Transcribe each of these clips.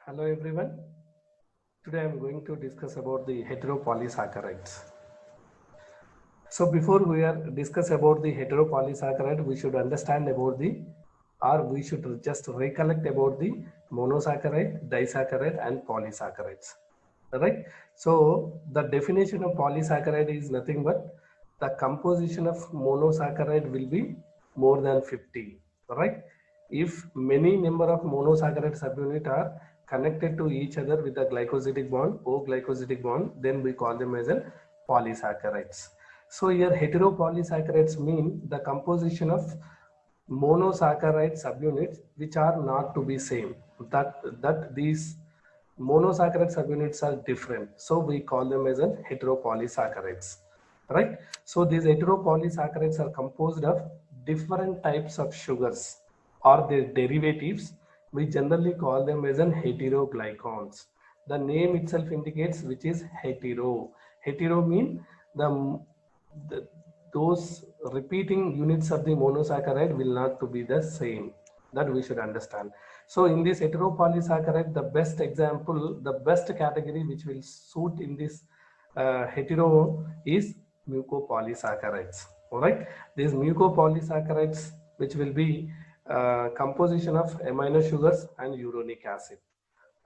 Hello everyone. Today I am going to discuss about the heteropolysaccharides. So before we are discuss about the heteropolysaccharide, we should understand about we should just recollect about the monosaccharide, disaccharide and polysaccharides. Right? So the definition of polysaccharide is nothing but the composition of monosaccharide will be more than 50. Right? If many number of monosaccharide subunit are connected to each other with a glycosidic bond, O-glycosidic bond, then we call them as a polysaccharides. So here heteropolysaccharides mean the composition of monosaccharide subunits which are not to be same. That these monosaccharide subunits are different. So we call them as a heteropolysaccharides. Right? So these heteropolysaccharides are composed of different types of sugars or their derivatives. We generally call them as an heteroglycans. The name itself indicates which is hetero. Hetero mean the those repeating units of the monosaccharide will not to be the same. That we should understand. So in this heteropolysaccharide, the best example, the best category which will suit in this hetero is mucopolysaccharides. All right, these mucopolysaccharides which will be composition of amino sugars and uronic acid,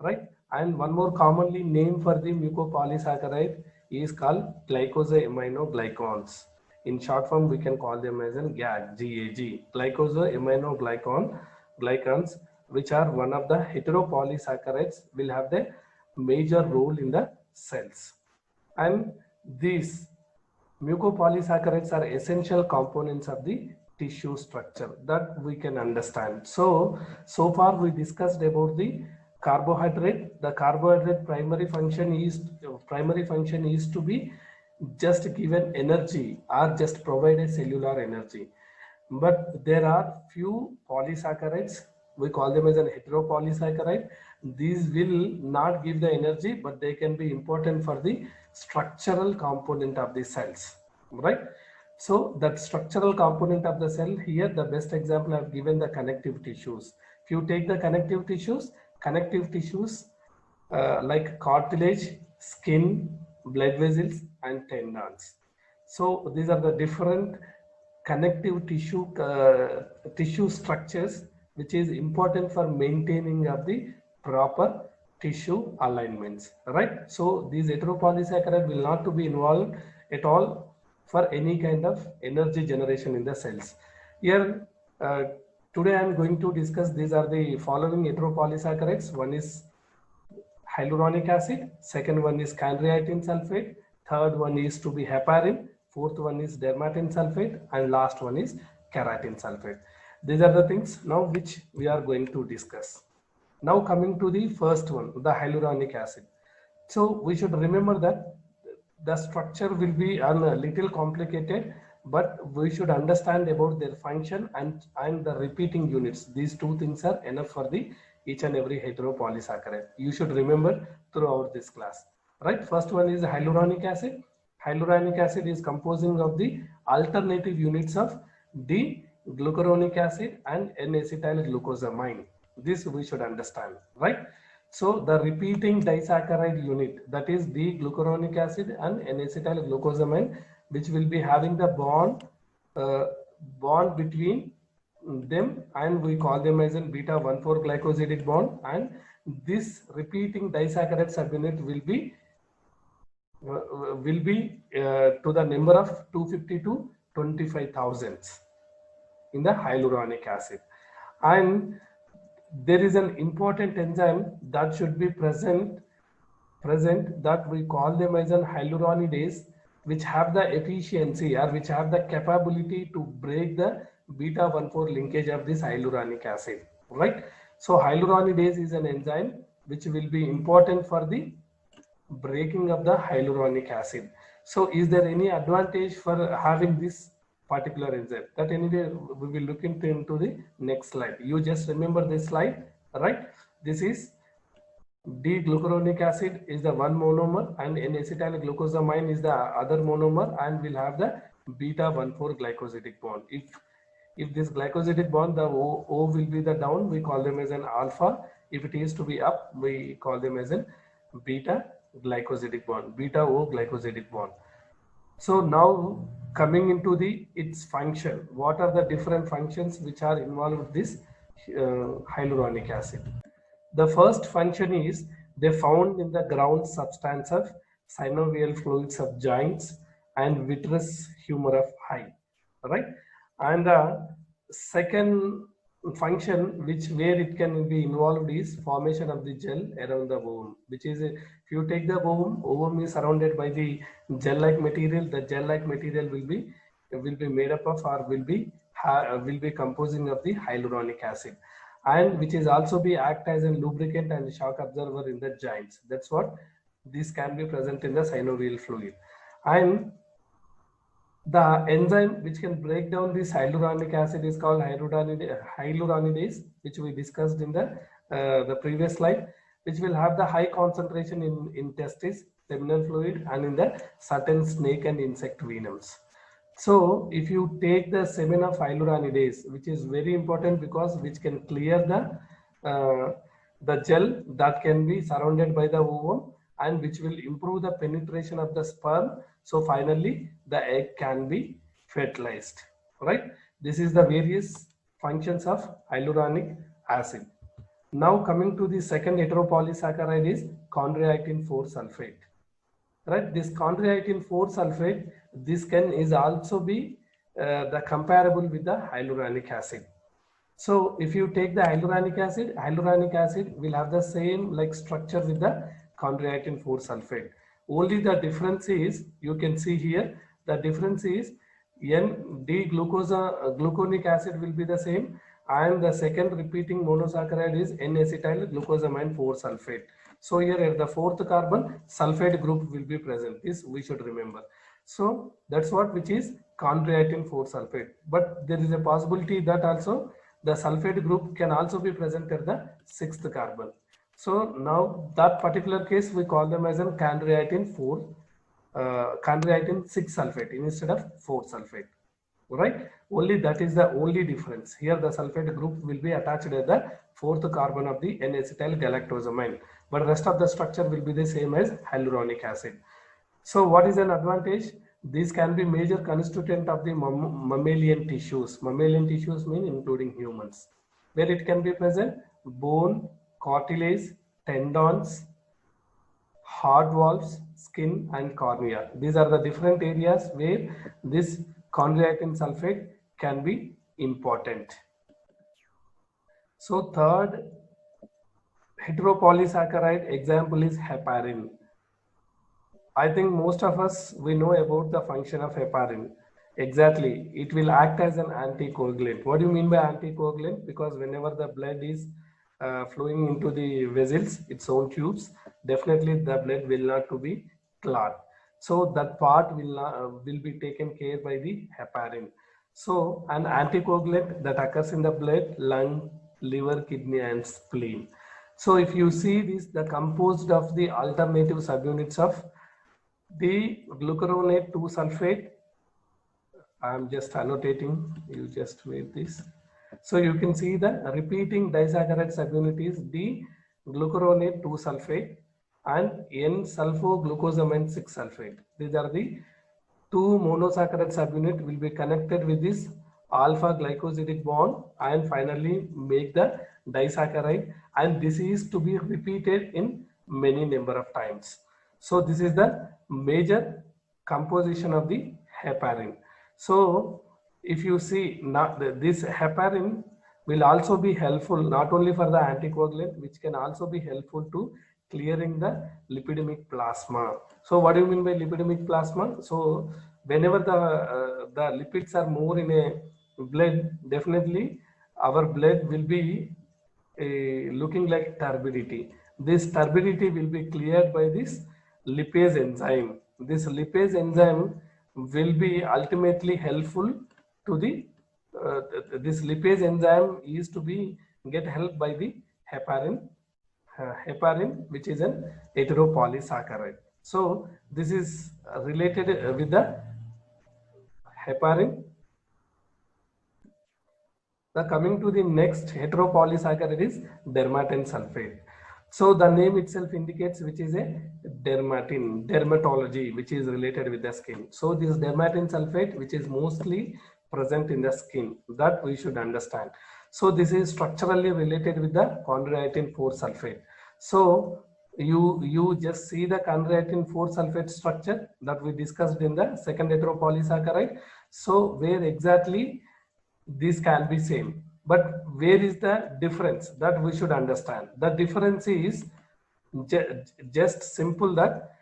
right? And one more commonly name for the mucopolysaccharide is called glycosaminoglycans. In short form, we can call them as an GAG, glycans, which are one of the heteropolysaccharides, will have the major role in the cells. And these mucopolysaccharides are essential components of the tissue structure, that we can understand. So far we discussed about the carbohydrate. The carbohydrate primary function is to be just given energy or just provide a cellular energy. But there are few polysaccharides, we call them as an heteropolysaccharide. These will not give the energy, but they can be important for the structural component of the cells, right? So that structural component of the cell, here the best example I have given the connective tissues. If you take the connective tissues like cartilage, skin, blood vessels and tendons. So these are the different connective tissue structures which is important for maintaining of the proper tissue alignments, right? So these heteropolysaccharide will not to be involved at all for any kind of energy generation in the cells. Here today I am going to discuss, these are the following heteropolysaccharides. One is hyaluronic acid, second one is chondroitin sulfate, third one is to be heparin, fourth one is dermatin sulfate, and last one is keratin sulfate. These are the things now which we are going to discuss. Now coming to the first one, the hyaluronic acid. So we should remember that the structure will be a little complicated, but we should understand about their function and the repeating units. These two things are enough for the each and every heteropolysaccharide. You should remember throughout this class, right? First one is hyaluronic acid. Hyaluronic acid is composing of the alternative units of D-glucuronic acid and N-acetylglucosamine. This we should understand, right? So the repeating disaccharide unit, that is D-glucuronic acid and N-acetylglucosamine, which will be having the bond between them, and we call them as in beta 1,4 glycosidic bond, and this repeating disaccharide subunit will be to the number of 250 to 25,000 in the hyaluronic acid. And there is an important enzyme that should be present that we call them as an hyaluronidase, which have the efficiency or which have the capability to break the beta 1,4 linkage of this hyaluronic acid, right? So hyaluronidase is an enzyme which will be important for the breaking of the hyaluronic acid. So is there any advantage for having this particular enzyme? That anyway we will look into the next slide. You just remember this slide, right? This is D-glucuronic acid is the one monomer and N-acetylglucosamine is the other monomer, and will have the beta 1,4 glycosidic bond. If this glycosidic bond, the O will be the down, we call them as an alpha. If it is to be up, we call them as an beta glycosidic bond, beta O glycosidic bond. So now coming into the its function, what are the different functions which are involved with this hyaluronic acid? The first function is they found in the ground substance of synovial fluids of joints and vitreous humor of eye, right? And the second function which where it can be involved is formation of the gel around the ovum, which is if you take the ovum is surrounded by the gel-like material. The gel-like material will be made up of or will be composing of the hyaluronic acid, and which is also be act as a lubricant and shock absorber in the joints. That's what this can be present in the synovial fluid. And the enzyme which can break down this hyaluronic acid is called hyaluronidase, which we discussed in the previous slide, which will have the high concentration in testis, seminal fluid, and in the certain snake and insect venoms. So if you take the semen of hyaluronidase, which is very important because which can clear the gel that can be surrounded by the ovum, and which will improve the penetration of the sperm. So finally the egg can be fertilized, right? This is the various functions of hyaluronic acid. Now coming to the second heteropolysaccharide is chondroitin 4 sulfate. Right, this chondroitin 4 sulfate, this can is also be the comparable with the hyaluronic acid. So if you take the hyaluronic acid will have the same like structure with the chondroitin 4 sulfate. Only the difference is, you can see here, the difference is gluconic acid will be the same, and the second repeating monosaccharide is N-acetyl glucosamine 4 sulfate. So here at the fourth carbon, sulfate group will be present. This we should remember. So that's what which is chondroitin 4 sulfate. But there is a possibility that also the sulfate group can also be present at the sixth carbon. So now that particular case we call them as an chondroitin 6 sulfate instead of 4 sulfate. Right? Only that is the only difference. Here the sulfate group will be attached at the fourth carbon of the N-acetyl galactosamine, but rest of the structure will be the same as hyaluronic acid. So what is an advantage? These can be major constituent of the mammalian tissues. Mammalian tissues mean including humans. Where it can be present? Bone, cartilage, tendons, heart valves, skin, and cornea. These are the different areas where this chondroitin sulfate can be important. So third heteropolysaccharide example is heparin. I think most of us, we know about the function of heparin. Exactly, it will act as an anticoagulant. What do you mean by anticoagulant? Because whenever the blood is flowing into the vessels, its own tubes, definitely the blood will not to be clot. So that part will be taken care by the heparin. So an anticoagulant that occurs in the blood, lung, liver, kidney, and spleen. So if you see this, the composed of the alternative subunits of the glucuronate 2 sulfate. I am just annotating, you just wait this. So you can see the repeating disaccharide subunit is D-glucuronate 2 sulfate and N-sulfoglucosamine 6 sulfate. These are the two monosaccharide subunit will be connected with this alpha glycosidic bond and finally make the disaccharide, and this is to be repeated in many number of times. So this is the major composition of the heparin. So if you see now, this heparin will also be helpful not only for the anticoagulant, which can also be helpful to clearing the lipidemic plasma. So what do you mean by lipidemic plasma? So whenever the lipids are more in a blood, definitely our blood will be looking like turbidity. This turbidity will be cleared by this lipase enzyme. This lipase enzyme will be ultimately helpful to the this lipase enzyme is to be get help by the heparin, which is an heteropolysaccharide. So this is related with the heparin. The coming to the next heteropolysaccharide is dermatan sulfate. So the name itself indicates which is a dermatin, dermatology, which is related with the skin. So this dermatin sulfate, which is mostly present in the skin, that we should understand. So this is structurally related with the chondroitin 4 sulfate. So you just see the chondroitin 4 sulfate structure that we discussed in the second heteropolysaccharide. So where exactly this can be same, but where is the difference that we should understand? The difference is just simple that,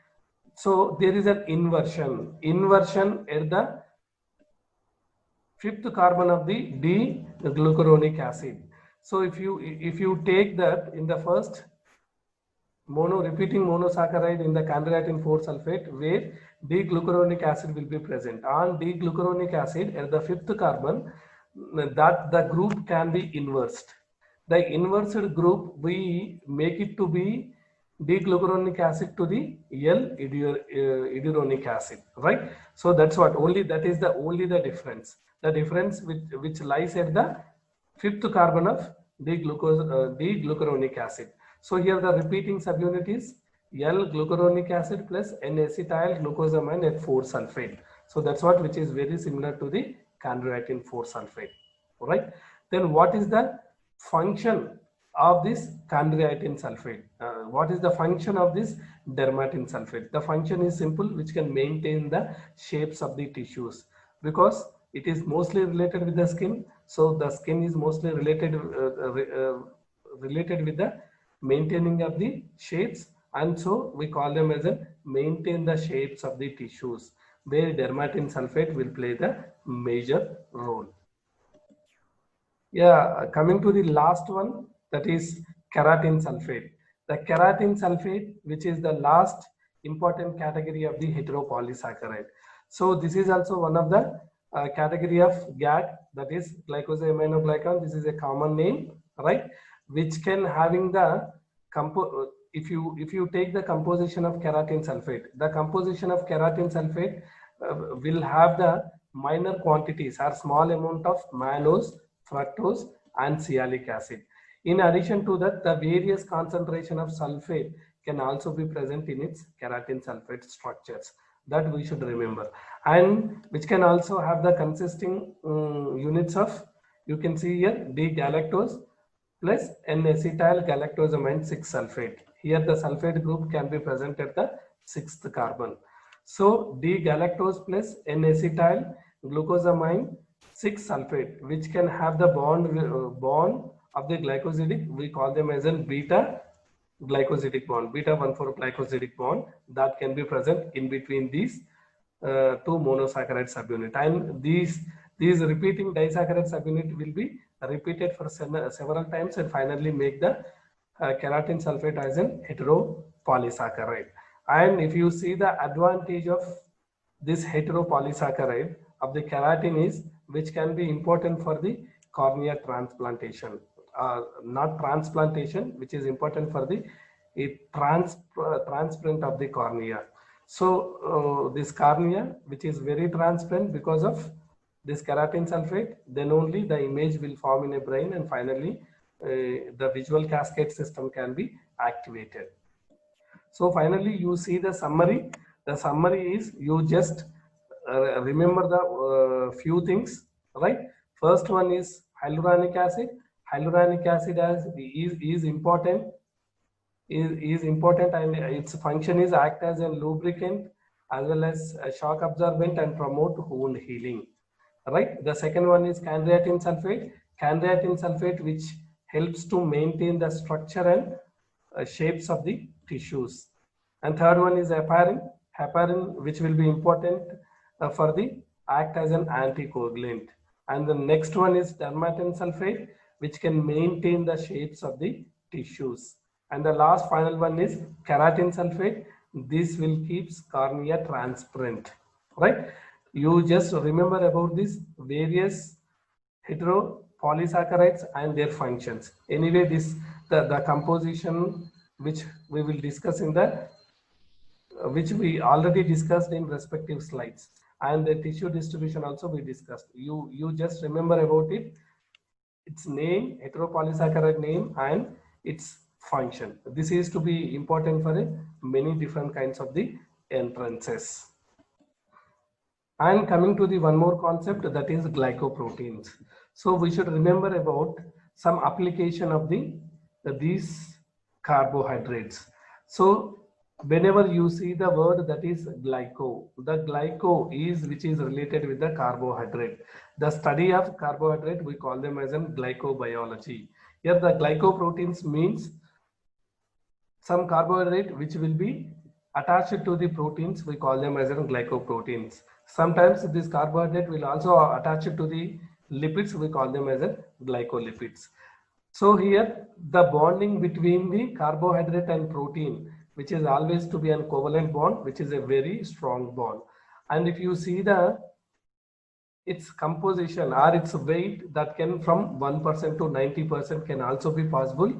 so there is an inversion at the fifth carbon of the D-glucuronic acid. So if you take that in the first repeating monosaccharide in the chondroitin 4 sulfate, where D-glucuronic acid will be present. On D-glucuronic acid at the fifth carbon, that the group can be inversed. The inversed group, we make it to be D-glucuronic acid to the L-iduronic acid, right? So that's what, only that is the only the difference. The difference which lies at the fifth carbon of D-glucuronic acid. So here the repeating subunit is L-glucuronic acid plus N-acetyl glucosamine at 4 sulfate. So that's what, which is very similar to the chondroitin 4 sulfate. All right. Then what is the function of this chondroitin sulfate? What is the function of this dermatin sulfate? The function is simple, which can maintain the shapes of the tissues, because it is mostly related with the skin. So the skin is mostly related with the maintaining of the shapes, and so we call them as a maintain the shapes of the tissues, where dermatin sulfate will play the major role. Yeah, coming to the last one, that is keratin sulfate. The keratin sulfate, which is the last important category of the heteropolysaccharide. So this is also one of the category of GAG, that is glycosaminoglycan. This is a common name, right? Which can having the if you take the composition of keratin sulfate, the composition of keratin sulfate will have the minor quantities or small amount of mannose, fructose and sialic acid. In addition to that, the various concentration of sulfate can also be present in its keratin sulfate structures, that we should remember, and which can also have the consisting units of, you can see here, D-galactose plus N-acetyl galactosamine 6 sulfate. Here the sulfate group can be present at the sixth carbon. So D-galactose plus N-acetyl glucosamine 6 sulfate, which can have the bond of the glycosidic, we call them as a beta glycosidic bond, beta 1,4 glycosidic bond, that can be present in between these two monosaccharide subunit, and these repeating disaccharide subunit will be repeated for several times and finally make the keratin sulfate as an heteropolysaccharide. And if you see the advantage of this heteropolysaccharide of the keratin is, which can be important for the cornea transplantation, not transplantation, which is important for the transplant of the cornea. So this cornea, which is very transparent because of this keratin sulfate, then only the image will form in a brain, and finally the visual cascade system can be activated. So finally you see the summary. The summary is, you just remember the few things, right? First one is hyaluronic acid. Hyaluronic acid is important, is important, and its function is act as a lubricant as well as a shock absorbent and promote wound healing, right? The second one is chondroitin sulfate, which helps to maintain the structure and shapes of the tissues. And third one is heparin, which will be important for the act as an anticoagulant. And the next one is dermatin sulfate, which can maintain the shapes of the tissues. And the last final one is keratin sulfate. This will keep cornea transparent, right? You just remember about these various heteropolysaccharides and their functions. Anyway, the composition which we will discuss in the which we already discussed in respective slides, and the tissue distribution also we discussed. You just remember about it. its name, heteropolysaccharide name, and its function. This is to be important for many different kinds of the entrances. And coming to the one more concept, that is glycoproteins. So we should remember about some application of these carbohydrates. So whenever you see the word that is glyco, the glyco is which is related with the carbohydrate. The study of carbohydrate, we call them as in glycobiology. Here the glycoproteins means some carbohydrate which will be attached to the proteins, we call them as glycoproteins. Sometimes this carbohydrate will also attach to the lipids, we call them as glycolipids. So here the bonding between the carbohydrate and protein, which is always to be an covalent bond, which is a very strong bond. And if you see its composition or its weight, that can from 1% to 90% can also be possible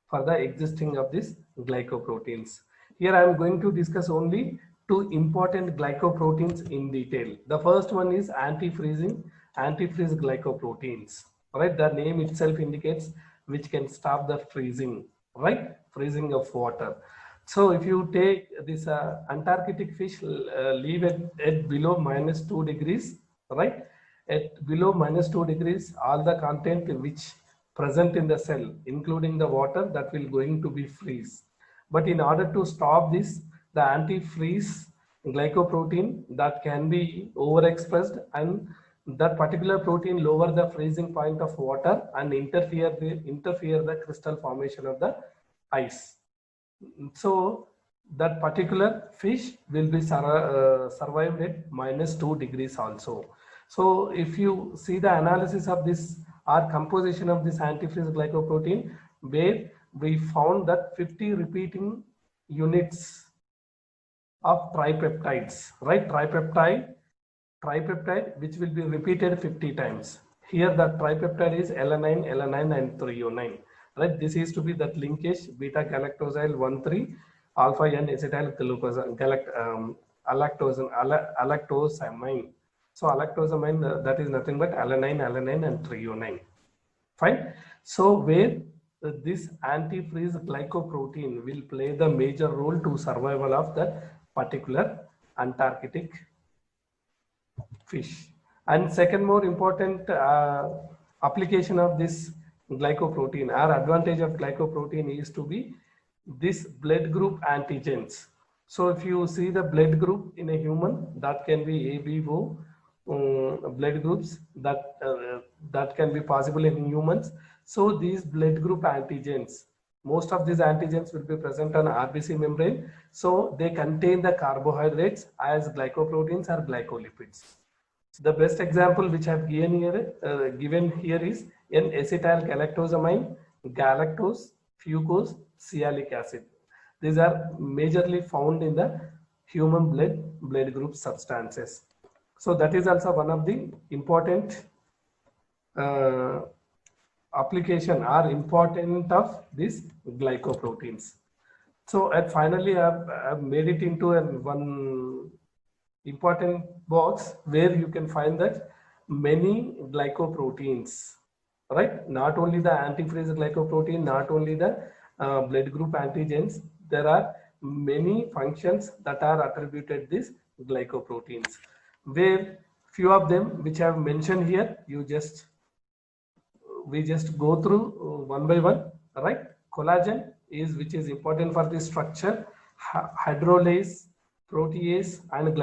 for the existing of these glycoproteins. Here I am going to discuss only two important glycoproteins in detail. The first one is antifreeze glycoproteins. Right, the name itself indicates which can stop the freezing, right? Freezing of water. So if you take this Antarctic fish, leave it at below -2 degrees, right? At below -2 degrees, all the content which present in the cell, including the water, that will going to be freeze. But in order to stop this, the antifreeze glycoprotein that can be overexpressed, and that particular protein lower the freezing point of water and interfere the crystal formation of the ice. So that particular fish will be survived at -2 degrees also. So if you see the analysis of this or composition of this antifreeze glycoprotein, where we found that 50 repeating units of tripeptides, right? Tripeptide which will be repeated 50 times. Here the tripeptide is alanine, and threonine, right? This is to be that linkage beta galactosyl 1,3 alpha N acetyl alactosamine. So alactosamine, that is nothing but alanine, and threonine. Fine. So where this antifreeze glycoprotein will play the major role to survival of that particular Antarctic fish. And second more important application of this glycoprotein, or advantage of glycoprotein, is to be this blood group antigens. So if you see the blood group in a human, that can be ABO blood groups that can be possible in humans. So these blood group antigens, most of these antigens will be present on RBC membrane. So they contain the carbohydrates as glycoproteins or glycolipids. The best example which I have given here is N-acetyl galactosamine, galactose, fucose, sialic acid. These are majorly found in the human blood group substances. So that is also one of the important application or important of these glycoproteins. So and finally I've made it into one important box where you can find that many glycoproteins, right? Not only the antifreeze glycoprotein, not only the blood group antigens, there are many functions that are attributed these glycoproteins, where few of them which I have mentioned here, we just go through one by one, right? Collagen is which is important for the structure, hydrolase, protease, and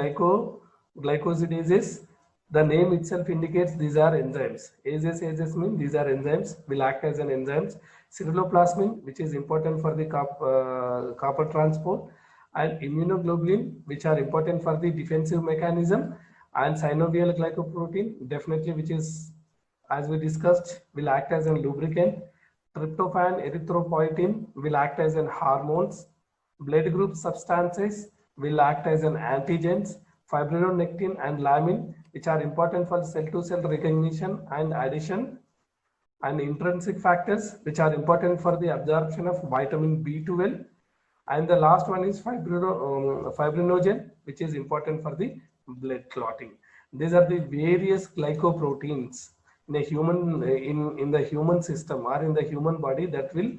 glycosidases. The name itself indicates these are enzymes. Ases mean these are enzymes, will act as an enzymes. Ceruloplasmin, which is important for the copper transport, and immunoglobulin, which are important for the defensive mechanism, and synovial glycoprotein, definitely, which is, as we discussed, will act as a lubricant. Tryptophan, erythropoietin will act as an hormones. Blood group substances will act as an antigens. Fibronectin and lamin, which are important for cell-to-cell recognition and addition. And intrinsic factors, which are important for the absorption of vitamin B12. And the last one is fibrinogen, which is important for the blood clotting. These are the various glycoproteins in a human in the human system or in the human body that will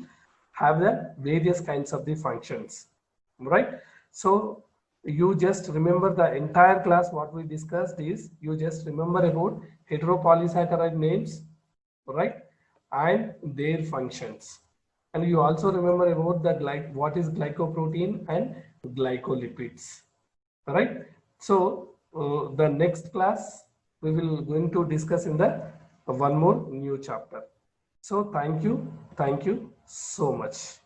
have the various kinds of the functions, right? So you just remember the entire class. What we discussed is you just remember about heteropolysaccharide names, right, and their functions, and you also remember about the what is glycoprotein and glycolipids, right? So the next class we will going to discuss in the one more new chapter. So thank you so much.